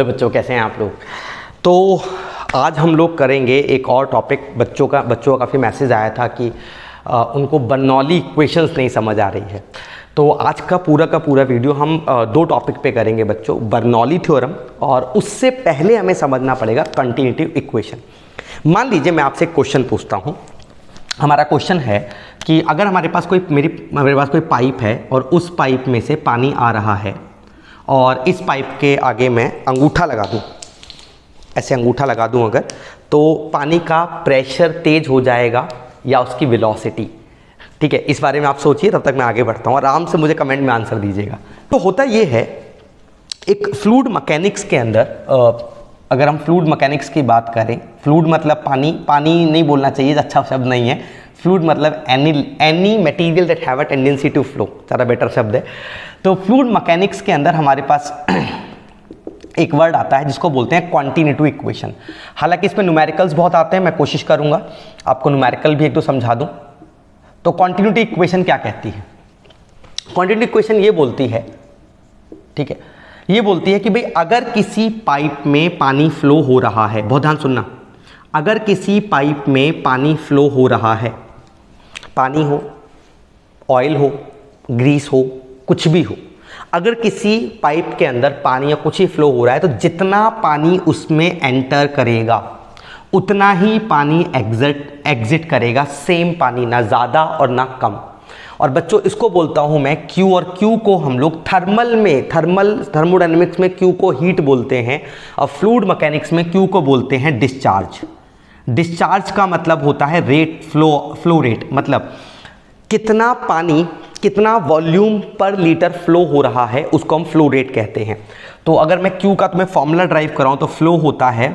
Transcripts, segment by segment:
तो बच्चों कैसे हैं आप लोग। तो आज हम लोग करेंगे एक और टॉपिक। बच्चों का काफ़ी मैसेज आया था कि उनको बर्नौली इक्वेशंस नहीं समझ आ रही है। तो आज का पूरा वीडियो हम दो टॉपिक पे करेंगे बच्चों, बर्नौली थ्योरम और उससे पहले हमें समझना पड़ेगा कंटिन्यूटी इक्वेशन। मान लीजिए मैं आपसे एक क्वेश्चन पूछता हूँ। हमारा क्वेश्चन है कि अगर हमारे पास कोई पाइप है और उस पाइप में से पानी आ रहा है और इस पाइप के आगे मैं अंगूठा लगा दूं, ऐसे अंगूठा लगा दूं अगर, तो पानी का प्रेशर तेज हो जाएगा या उसकी वेलोसिटी। ठीक है, इस बारे में आप सोचिए, तब तक मैं आगे बढ़ता हूं। आराम से मुझे कमेंट में आंसर दीजिएगा। तो होता ये है, एक फ्लूइड मैकेनिक्स के अंदर अगर हम फ्लूइड मैकेनिक्स की बात करें, फ्लूइड मतलब पानी नहीं बोलना चाहिए, अच्छा शब्द नहीं है। फ्लूइड मतलब any material that have a tendency to flow, ज़्यादा बेटर शब्द है। तो फ्लूइड मैकेनिक्स के अंदर हमारे पास एक वर्ड आता है जिसको बोलते हैं कंटिन्यूटी इक्वेशन। हालांकि इसमें न्यूमेरिकल्स बहुत आते हैं, मैं कोशिश करूंगा आपको न्यूमेरिकल भी एक दो समझा दूं। तो कंटिन्यूटी इक्वेशन क्या कहती है? कंटिन्यूटी इक्वेशन ये बोलती है, ठीक है, ये बोलती है कि भाई अगर किसी पाइप में पानी फ्लो हो रहा है, बहुत ध्यान सुनना, अगर किसी पाइप में पानी फ्लो हो रहा है, पानी हो, ऑयल हो, ग्रीस हो, कुछ भी हो, अगर किसी पाइप के अंदर पानी या कुछ ही फ्लो हो रहा है, तो जितना पानी उसमें एंटर करेगा उतना ही पानी एग्जिट करेगा, सेम पानी, ना ज़्यादा और ना कम। और बच्चों इसको बोलता हूं मैं Q, और Q को हम लोग थर्मोडायनेमिक्स में Q को हीट बोलते हैं और फ्लूइड मैकेनिक्स में Q को बोलते हैं डिस्चार्ज। डिस्चार्ज का मतलब होता है रेट, फ्लो रेट, मतलब कितना पानी, कितना वॉल्यूम पर लीटर फ्लो हो रहा है, उसको हम फ्लो रेट कहते हैं। तो अगर मैं Q का तुम्हें फॉर्मूला ड्राइव कराऊं तो फ्लो होता है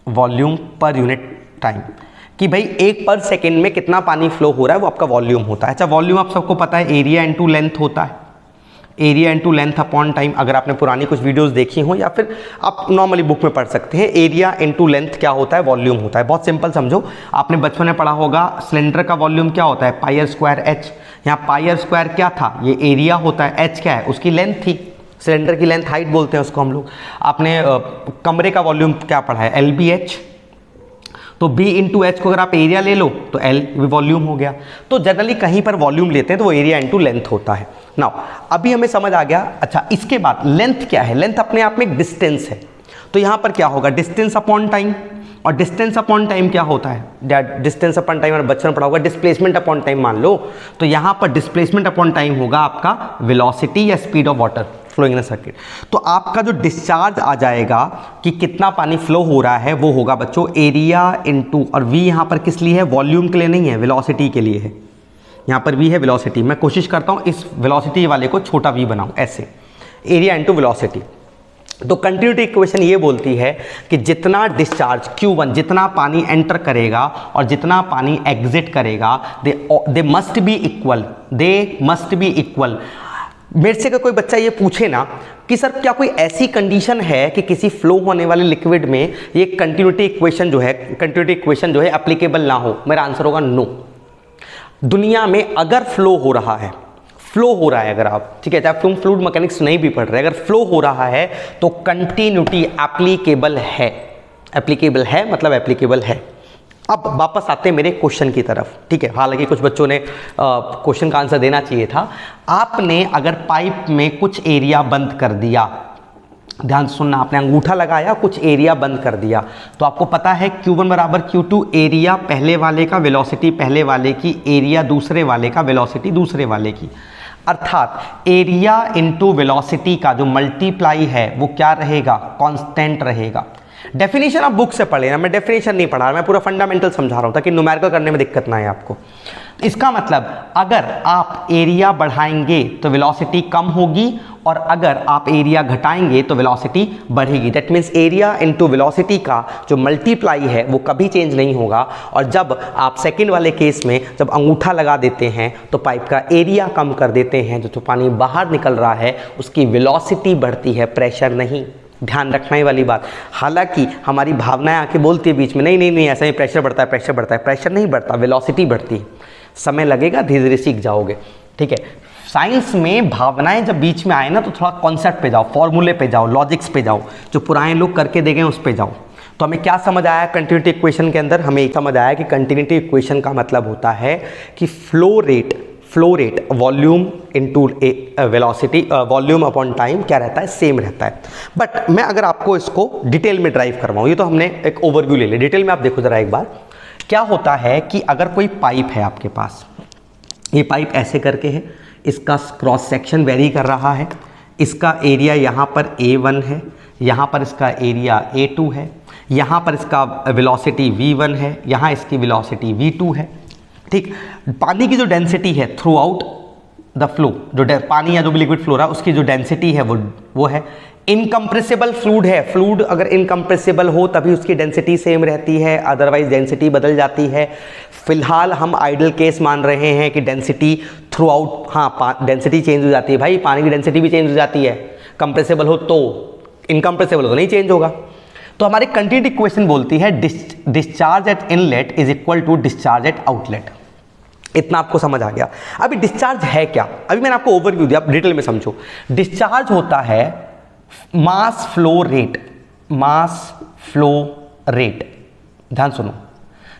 वॉल्यूम पर यूनिट टाइम, कि भाई एक पर सेकेंड में कितना पानी फ्लो हो रहा है वो आपका वॉल्यूम होता है। अच्छा, वॉल्यूम आप सबको पता है एरिया इनटू लेंथ होता है, area into length upon time. अगर आपने पुरानी कुछ वीडियोस देखी हो या फिर आप नॉर्मली बुक में पढ़ सकते हैं, एरिया इनटू लेंथ क्या होता है, वॉल्यूम होता है। बहुत सिंपल समझो, आपने बचपन में पढ़ा होगा सिलेंडर का वॉल्यूम क्या होता है, पाई आर स्क्वायर एच। यहाँ पाई आर स्क्वायर क्या था, ये एरिया होता है, एच क्या है, उसकी लेंथ थी, सिलेंडर की लेंथ, हाइट बोलते हैं उसको हम लोग। आपने कमरे का वॉल्यूम क्या पढ़ा है, एल बी एच। तो B इंटू एच को अगर आप एरिया ले लो तो L वॉल्यूम हो गया। तो जनरली कहीं पर वॉल्यूम लेते हैं तो वो एरिया इंटू लेंथ होता है। नाउ अभी हमें समझ आ गया। अच्छा, इसके बाद लेंथ क्या है? लेंथ अपने आप में एक डिस्टेंस है। तो यहाँ पर क्या होगा, डिस्टेंस अपॉन टाइम। और डिस्टेंस अपॉन टाइम क्या होता है, डिस्टेंस अपॉन टाइम, और बच्चों ने पढ़ा होगा डिस्प्लेसमेंट अपॉन टाइम मान लो। तो यहाँ पर डिस्प्लेसमेंट अपॉन टाइम होगा आपका वेलोसिटी या speed of water flowing in circuit. तो आपका जो डिस्चार्ज आ जाएगा कि कितना पानी फ्लो हो रहा है, वो होगा बच्चों एरिया इंटू, और V यहाँ पर किस लिए है, वॉल्यूम के लिए नहीं है, वेलोसिटी के लिए है। यहाँ पर V है वेलोसिटी। मैं कोशिश करता हूँ इस वेलोसिटी वाले को छोटा v बनाऊँ, ऐसे, एरिया इंटू वेलोसिटी। तो कंटिन्यूटी इक्वेशन ये बोलती है कि जितना डिस्चार्ज Q1, जितना पानी एंटर करेगा और जितना पानी एग्जिट करेगा, दे मस्ट बी इक्वल। मेरे से अगर कोई बच्चा ये पूछे ना कि सर क्या कोई ऐसी कंडीशन है कि किसी फ्लो होने वाले लिक्विड में ये कंटिन्यूटी इक्वेशन जो है एप्लीकेबल ना हो, मेरा आंसर होगा नो। दुनिया में अगर फ्लो हो रहा है अगर आप, ठीक है, चाहे तुम फ्लूइड मैकेनिक्स नहीं भी पढ़ रहे, अगर फ्लो हो रहा है तो कंटिन्यूटी एप्लीकेबल है, मतलब एप्लीकेबल है। अब वापस आते हैं मेरे क्वेश्चन की तरफ, ठीक है। हालांकि कुछ बच्चों ने क्वेश्चन का आंसर देना चाहिए था। आपने अगर पाइप में कुछ एरिया बंद कर दिया, ध्यान सुनना, आपने अंगूठा लगाया, कुछ एरिया बंद कर दिया, तो आपको पता है Q1 बराबर Q2, एरिया पहले वाले का, वेलोसिटी पहले वाले की, एरिया दूसरे वाले का, वेलोसिटी दूसरे वाले की। अर्थात एरिया इंटू वेलोसिटी का जो मल्टीप्लाई है वो क्या रहेगा, कांस्टेंट रहेगा। डेफिनेशन आप बुक से पढ़ लेना, मैं डेफिनेशन नहीं पढ़ा रहा, मैं पूरा फंडामेंटल समझा रहा हूं ताकि न्यूमेरिकल करने में दिक्कत ना आए आपको। इसका मतलब अगर आप एरिया बढ़ाएंगे तो वेलोसिटी कम होगी, और अगर आप एरिया घटाएंगे तो वेलोसिटी बढ़ेगी। That means area into velocity का जो मल्टीप्लाई है वो कभी चेंज नहीं होगा। और जब आप सेकंड वाले केस में जब अंगूठा लगा देते हैं तो पाइप का एरिया कम कर देते हैं, जो पानी बाहर निकल रहा है उसकी वेलोसिटी बढ़ती है, प्रेशर नहीं। ध्यान रखने वाली बात। हालांकि हमारी भावनाएं आके बोलती है बीच में, नहीं ऐसा ही प्रेशर बढ़ता है, प्रेशर नहीं बढ़ता, वेलोसिटी बढ़ती है। समय लगेगा, धीरे धीरे सीख जाओगे, ठीक है। साइंस में भावनाएं जब बीच में आए ना तो थोड़ा कॉन्सेप्ट पे जाओ, फॉर्मूले पे जाओ, लॉजिक्स पे जाओ, जो पुराने लोग करके दे गए उस पे जाओ। तो हमें क्या समझ आया कंटिन्यूटी इक्वेशन के अंदर? हमें समझ आया कि कंटिन्यूटी इक्वेशन का मतलब होता है कि flow rate volume into velocity, volume upon time क्या रहता है? सेम रहता है। बट मैं अगर आपको इसको डिटेल में ड्राइव करवाऊँ, ये तो हमने एक ओवरव्यू ले लिया, डिटेल में आप देखो जरा एक बार। क्या होता है कि अगर कोई पाइप है आपके पास, ये पाइप ऐसे करके है, इसका क्रॉस सेक्शन वेरी कर रहा है, इसका एरिया यहाँ पर A1 है, यहाँ पर इसका एरिया A2 है, यहाँ पर इसका वेलोसिटी V1 है, यहाँ इसकी वेलोसिटी V2 है। ठीक, पानी की जो डेंसिटी है थ्रू आउट द फ्लो, जो पानी या जो भी लिक्विड फ्लो रहा है उसकी जो डेंसिटी है वो है। इनकम्प्रेसिबल फ्लूइड है, फ्लूइड अगर इनकम्प्रेसिबल हो तभी उसकी डेंसिटी सेम रहती है, अदरवाइज डेंसिटी बदल जाती है। फिलहाल हम आइडल केस मान रहे हैं कि डेंसिटी थ्रू आउट, हाँ डेंसिटी चेंज हो जाती है भाई, पानी की डेंसिटी भी चेंज हो जाती है, कंप्रेसिबल हो तो, इनकम्प्रेसिबल हो तो नहीं चेंज होगा। तो हमारी कंटिन्यूटी इक्वेशन बोलती है discharge at inlet is equal to discharge at outlet. इतना आपको समझ आ गया। अभी डिस्चार्ज है क्या? अभी मैंने आपको ओवरव्यू दिया, आप डिटेल में समझो। डिस्चार्ज होता है mass flow rate, mass flow rate, ध्यान सुनो,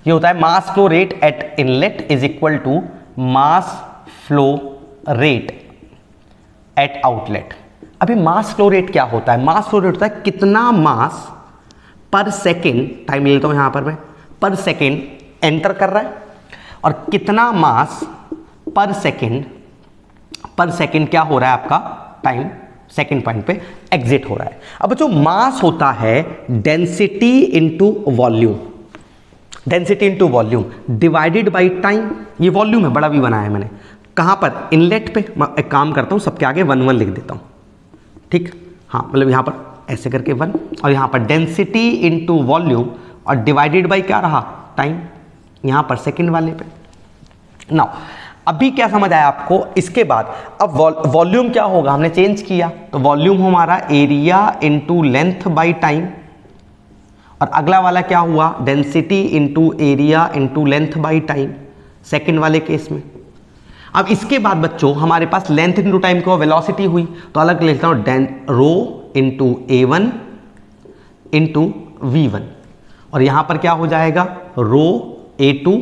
ये होता है mass flow rate at inlet is equal to mass flow rate at outlet. अभी मास फ्लो रेट क्या होता है? मास फ्लो रेट होता है कितना मास पर सेकेंड, टाइम ले लेता हूं यहां पर मैं, पर सेकेंड एंटर कर रहा है और कितना मास पर सेकेंड क्या हो रहा है आपका टाइम सेकेंड पॉइंट पे एग्जिट हो रहा है। अब जो मास होता है density into volume, density into volume divided by time. ये वॉल्यूम है, बड़ा भी बनाया है मैंने, कहां पर? इनलेट पे। मैं एक काम करता हूं, सबके आगे 1 1 लिख देता हूं, ठीक, हाँ, मतलब यहां पर ऐसे करके 1 और यहां पर डेंसिटी इंटू वॉल्यूम और डिवाइडेड बाई क्या रहा? टाइम, यहां पर सेकेंड वाले पे। नाउ अभी क्या समझ आया आपको? इसके बाद अब वॉल्यूम क्या होगा? हमने चेंज किया तो वॉल्यूम हमारा area into length by time, और अगला वाला क्या हुआ? Density into area into length by time, second वाले केस में। अब इसके बाद बच्चों हमारे पास लेंथ इंटू टाइम को वेलोसिटी हुई, तो अलग लिखता हूं, rho into A1 into V1, और यहां पर क्या हो जाएगा? रो A2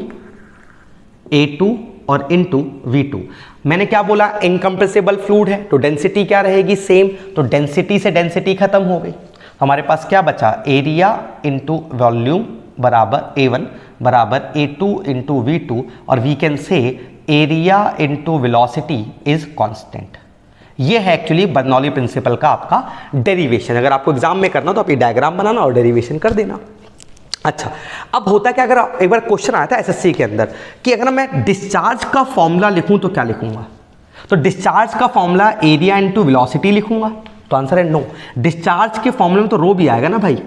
और इंटू V2। मैंने क्या बोला? इनकम्प्रेसिबल फ्लूइड है तो डेंसिटी क्या रहेगी? सेम। तो डेंसिटी से डेंसिटी खत्म हो गई, हमारे पास क्या बचा? एरिया इंटू वॉल्यूम बराबर A1 बराबर A2 इंटू V2, और we can say area into velocity is constant. ये है एक्चुअली बर्नौली प्रिंसिपल का आपका डेरिवेशन। अगर आपको एग्जाम में करना तो आप ये डायग्राम बनाना और डेरिवेशन कर देना। अच्छा, अब होता क्या, अगर एक बार क्वेश्चन आया था एसएससी के अंदर कि अगर मैं डिस्चार्ज का फॉर्मूला लिखूं तो क्या लिखूंगा? तो डिस्चार्ज का फॉर्मूला एरिया इंटू वेलोसिटी लिखूंगा, तो आंसर है नो। डिस्चार्ज के फॉर्मूले में तो रो भी आएगा ना भाई,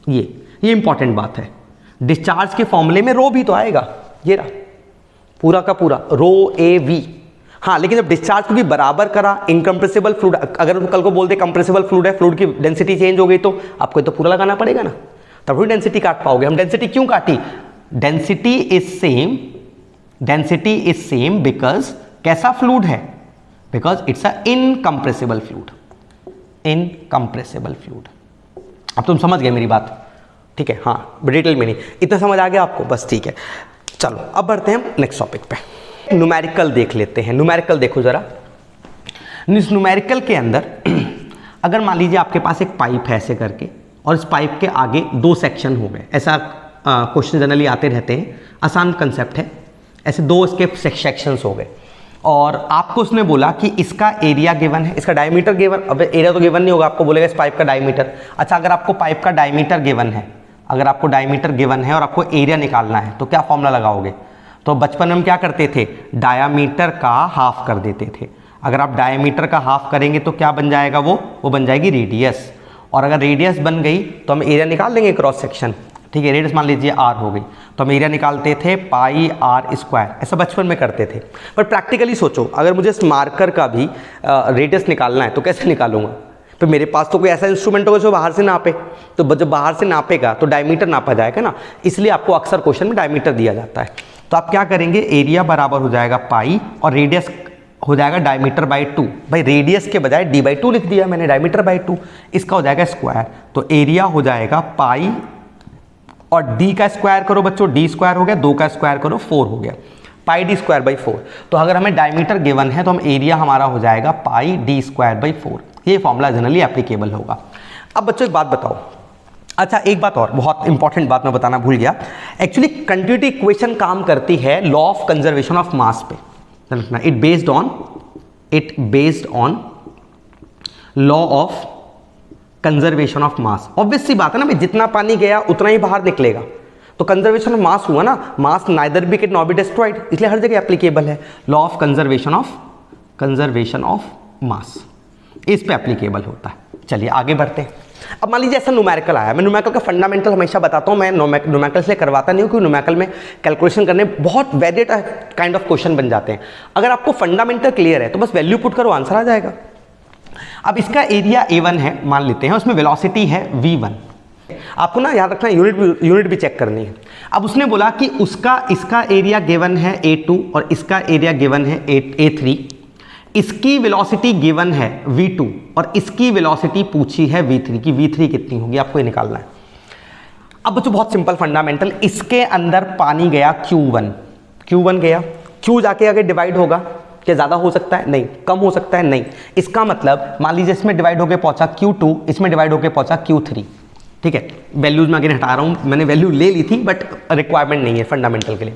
ये इंपॉर्टेंट बात है। डिस्चार्ज के फॉर्मूले में रो भी तो आएगा, ये रहा पूरा का पूरा रो AV। हाँ, लेकिन जब डिस्चार्ज को भी बराबर करा, इनकम्प्रेसिबल फ्लूइड, अगर कल को बोलते कंप्रेसिबल फ्लूइड है, फ्लूइड की डेंसिटी चेंज हो गई तो आपको तो पूरा लगाना पड़ेगा ना, तब भी डेंसिटी काट पाओगे। हम डेंसिटी क्यों काटी? डेंसिटी इज सेम बिकॉज कैसा फ्लूइड है? Because it's a incompressible fluid, incompressible fluid. अब तुम समझ गए मेरी बात, ठीक है? हाँ, डिटेल में नहीं, इतना समझ आ गया आपको, बस ठीक है। चलो अब बढ़ते हैं हम नेक्स्ट टॉपिक पे। न्यूमेरिकल देख लेते हैं। न्यूमेरिकल देखो जरा। इस न्यूमेरिकल के अंदर अगर मान लीजिए आपके पास एक पाइप है ऐसे करके, और इस पाइप के आगे 2 सेक्शन हो गए, ऐसा क्वेश्चन जनरली आते रहते हैं, आसान कंसेप्ट है। ऐसे 2 इसके सेक्शंस हो गए, और आपको उसने बोला कि इसका एरिया गिवन है, इसका डायमीटर गिवन। अब एरिया तो गिवन नहीं होगा, आपको बोलेगा इस पाइप का डायमीटर। अच्छा, अगर आपको पाइप का डायमीटर गिवन है, अगर आपको डायमीटर गिवन है और आपको एरिया निकालना है तो क्या फॉर्मूला लगाओगे? तो बचपन में हम क्या करते थे? डायामीटर का हाफ कर देते थे। अगर आप डायमीटर का हाफ करेंगे तो क्या बन जाएगा? वो बन जाएगी रेडियस, और अगर रेडियस बन गई तो हम एरिया निकाल लेंगे क्रॉस सेक्शन, ठीक है? रेडियस मान लीजिए R हो गई तो हम एरिया निकालते थे पाई R², ऐसा बचपन में करते थे। पर प्रैक्टिकली सोचो, अगर मुझे इस मार्कर का भी रेडियस निकालना है तो कैसे निकालूंगा? तो मेरे पास तो कोई ऐसा इंस्ट्रूमेंट होगा जो बाहर से नापे, तो जब बाहर से नापेगा तो डायमीटर नापा जाएगा ना, इसलिए आपको अक्सर क्वेश्चन में डायमीटर दिया जाता है। तो आप क्या करेंगे? एरिया बराबर हो जाएगा पाई और रेडियस हो जाएगा डायमीटर बाई 2। भाई रेडियस के बजाय d बाई 2 लिख दिया मैंने, डायमीटर बाई 2। इसका हो जाएगा स्क्वायर, तो एरिया हो जाएगा पाई और d का स्क्वायर करो बच्चों, d स्क्वायर हो गया, 2 का स्क्वायर करो 4 हो गया, पाई डी स्क्वायर बाई 4। तो अगर हमें डायमीटर गिवन है तो हम एरिया हमारा हो जाएगा पाई डी स्क्वायर बाई 4। ये फॉर्मूला जनरली एप्लीकेबल होगा। अब बच्चों एक बात बताओ, अच्छा एक बात और बहुत इंपॉर्टेंट बात मैं बताना भूल गया, एक्चुअली कंटिन्यूटी इक्वेशन काम करती है law of conservation of mass पे। It based on law of conservation of mass. Obvious सी बात है ना भाई, जितना पानी गया उतना ही बाहर निकलेगा, तो कंजर्वेशन ऑफ मास हुआ ना, mass neither be can not be destroyed, इसलिए हर जगह एप्लीकेबल है लॉ ऑफ कंजर्वेशन ऑफ मास, इस पे एप्लीकेबल होता है। चलिए आगे बढ़ते हैं। अब मान लीजिए ऐसा न्यूमेरिकल आया, मैं न्यूमेरिकल का फंडामेंटल हमेशा बताता हूँ, मैं न्यूमेरिकल से करवाता नहीं हूँ क्योंकि न्यूमेरिकल में कैलकुलेशन करने बहुत वेरिएट काइंड ऑफ क्वेश्चन बन जाते हैं। अगर आपको फंडामेंटल क्लियर है तो बस वैल्यू पुट करो, आंसर आ जाएगा। अब इसका एरिया A1 है मान लेते हैं, उसमें वेलोसिटी है V1। आपको ना याद रखना यूनिट भी चेक करनी है। अब उसने बोला कि इसका एरिया गिवन है A2 और इसका एरिया गिवन है A3, इसकी वेलोसिटी गिवन है V2 और इसकी वेलोसिटी पूछी है V3 की V3 कितनी होगी, आपको ये निकालना है। अब बच्चों बहुत सिंपल फंडामेंटल, इसके अंदर पानी गया Q1 गया, Q जाके अगर डिवाइड होगा क्या ज़्यादा हो सकता है? नहीं। कम हो सकता है? नहीं। इसका मतलब मान लीजिए इसमें डिवाइड होकर पहुंचा Q2, इसमें डिवाइड होकर पहुंचा Q3, ठीक है। वैल्यूज में आगे हटा रहा हूं, मैंने वैल्यू ले ली थी बट रिक्वायरमेंट नहीं है फंडामेंटल के लिए।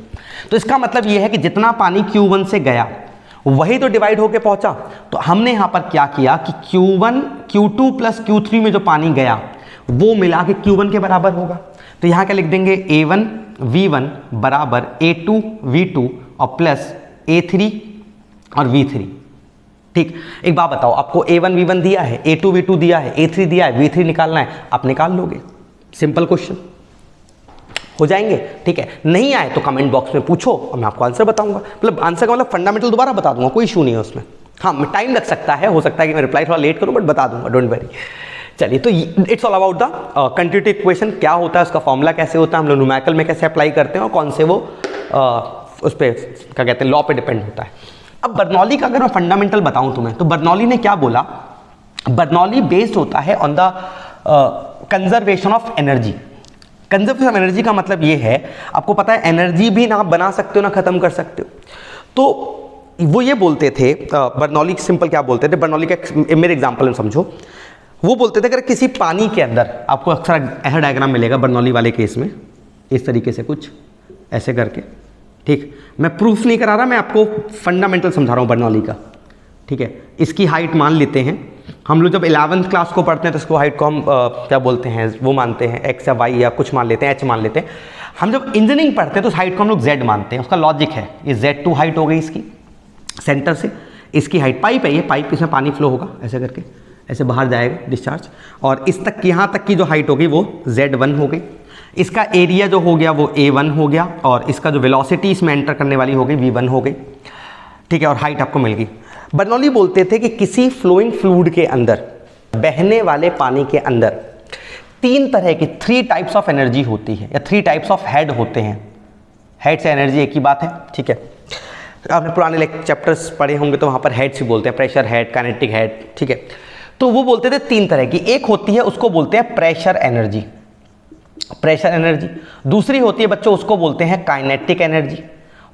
तो इसका मतलब यह है कि जितना पानी Q1 से गया वही तो डिवाइड होके पहुंचा। तो हमने यहां पर क्या किया कि Q1 Q2 प्लस Q3 में जो पानी गया वो मिला के Q1 के बराबर होगा। तो यहां क्या लिख देंगे, A1 V1 बराबर A2 V2 और प्लस A3 और V3। ठीक, एक बात बताओ, आपको A1 V1 दिया है, A2 V2 दिया है, A3 दिया है, V3 निकालना है, आप निकाल लोगे। सिंपल क्वेश्चन हो जाएंगे। ठीक है, नहीं आए तो कमेंट बॉक्स में पूछो और मैं आपको आंसर बताऊंगा। मतलब आंसर का मतलब फंडामेंटल दोबारा बता दूंगा, कोई इशू नहीं है उसमें। हाँ, टाइम लग सकता है, हो सकता है कि मैं रिप्लाई थोड़ा लेट करूं बट बता दूंगा, डोंट वरी। चलिए, तो it's all about the continuity equation, क्या होता है, उसका फॉर्मूला कैसे होता है, हम लोग न्यूमेरिकल में कैसे अप्लाई करते हैं और कौन से वो उस पर क्या कहते हैं लॉ पे डिपेंड होता है। अब बर्नौली का अगर मैं फंडामेंटल बताऊं तुम्हें, तो बर्नौली ने क्या बोला, बर्नौली बेस्ड होता है on the conservation of energy. Conservation of energy का मतलब ये है, आपको पता है एनर्जी भी ना बना सकते हो ना खत्म कर सकते हो। तो वो ये बोलते थे, बर्नौली सिंपल क्या बोलते थे, बर्नौली का मेरे एग्जांपल में समझो। वो बोलते थे अगर किसी पानी के अंदर, आपको अक्सर ऐसा डायग्राम मिलेगा बर्नौली वाले केस में, इस तरीके से कुछ ऐसे करके। ठीक, मैं प्रूफ नहीं करा रहा, मैं आपको फंडामेंटल समझा रहा हूँ बर्नौली का। ठीक है, इसकी हाइट मान लेते हैं हम लोग, जब 11th क्लास को पढ़ते हैं तो इसको हाइट को हम क्या बोलते हैं, वो मानते हैं x या y या कुछ मान लेते हैं, h मान लेते हैं। हम जब इंजीनियरिंग पढ़ते हैं तो उस हाइट को हम लोग z मानते हैं। उसका लॉजिक है, ये Z2 हाइट हो गई इसकी सेंटर से, इसकी हाइट पाइप है, ये पाइप, इसमें पानी फ्लो होगा ऐसे करके, ऐसे बाहर जाएगा डिस्चार्ज, और इस तक यहाँ तक की जो हाइट होगी वो Z1 हो गई। इसका एरिया जो हो गया वो A1 हो गया, और इसका जो वेलोसिटी इसमें एंटर करने वाली हो गई V1 हो गई। ठीक है, और हाइट आपको मिल गई। बर्नौली बोलते थे कि किसी फ्लोइंग फ्लूइड के अंदर, बहने वाले पानी के अंदर 3 तरह की 3 टाइप्स ऑफ एनर्जी होती है, या 3 टाइप्स ऑफ हेड होते हैं। हेड से एनर्जी एक ही बात है। ठीक है, आपने पुराने चैप्टर्स पढ़े होंगे तो वहाँ पर हेड्स भी बोलते हैं, प्रेशर हेड, काइनेटिक हेड। ठीक है, तो वो बोलते थे 3 तरह की। एक होती है उसको बोलते हैं प्रेशर एनर्जी, प्रेशर एनर्जी। दूसरी होती है बच्चों उसको बोलते हैं काइनेटिक एनर्जी,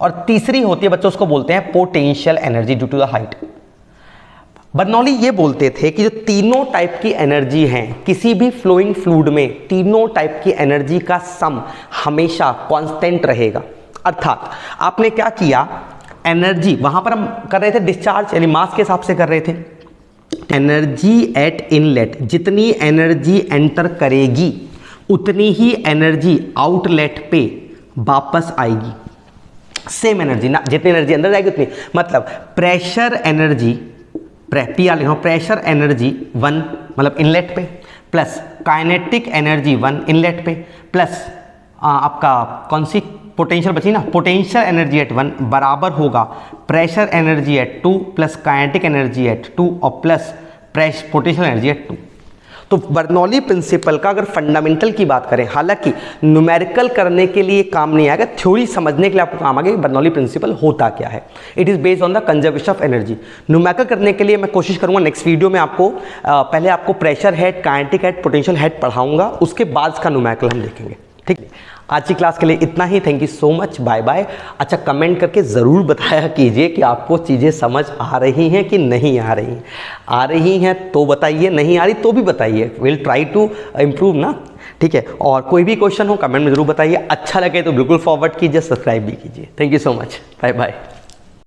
और तीसरी होती है बच्चों उसको बोलते हैं potential energy due to the height. Bernoulli ये बोलते थे कि जो तीनों टाइप की एनर्जी हैं किसी भी फ्लोइंग फ्लूइड में, तीनों टाइप की एनर्जी का सम हमेशा कांस्टेंट रहेगा। अर्थात आपने क्या किया, एनर्जी वहां पर हम कर रहे थे डिस्चार्ज, यानी मास के हिसाब से कर रहे थे। एनर्जी एट इनलेट, जितनी एनर्जी एंटर करेगी उतनी ही एनर्जी आउटलेट पे वापस आएगी। सेम एनर्जी ना, जितनी एनर्जी अंदर जाएगी उतनी, मतलब प्रेशर एनर्जी, PR लिखो, प्रेशर एनर्जी 1 मतलब इनलेट पे, प्लस काइनेटिक एनर्जी 1 इनलेट पे, प्लस आपका कौन सी पोटेंशियल बची ना, पोटेंशियल एनर्जी एट 1 बराबर होगा pressure energy at 2 plus kinetic energy at 2 और प्लस पोटेंशियल एनर्जी एट 2। तो बर्नौली प्रिंसिपल का अगर फंडामेंटल की बात करें, हालांकि न्यूमेरिकल करने के लिए काम नहीं आएगा, थ्योरी समझने के लिए आपको काम आएगा कि बर्नौली प्रिंसिपल होता क्या है। It is based on the conservation of energy. Numerical करने के लिए मैं कोशिश करूंगा नेक्स्ट वीडियो में आपको पहले आपको pressure head, kinetic head, potential head पढ़ाऊंगा, उसके बाद का न्यूमेरिकल हम देखेंगे। ठीक है, आज की क्लास के लिए इतना ही। Thank you so much, bye bye. अच्छा, कमेंट करके ज़रूर बताया कीजिए कि आपको चीज़ें समझ आ रही हैं कि नहीं आ रही हैं। आ रही हैं तो बताइए, नहीं आ रही तो भी बताइए, विल ट्राई टू इम्प्रूव ना। ठीक है, और कोई भी क्वेश्चन हो कमेंट में ज़रूर बताइए। अच्छा लगे तो बिल्कुल फॉरवर्ड कीजिए, सब्सक्राइब भी कीजिए। Thank you so much, bye bye.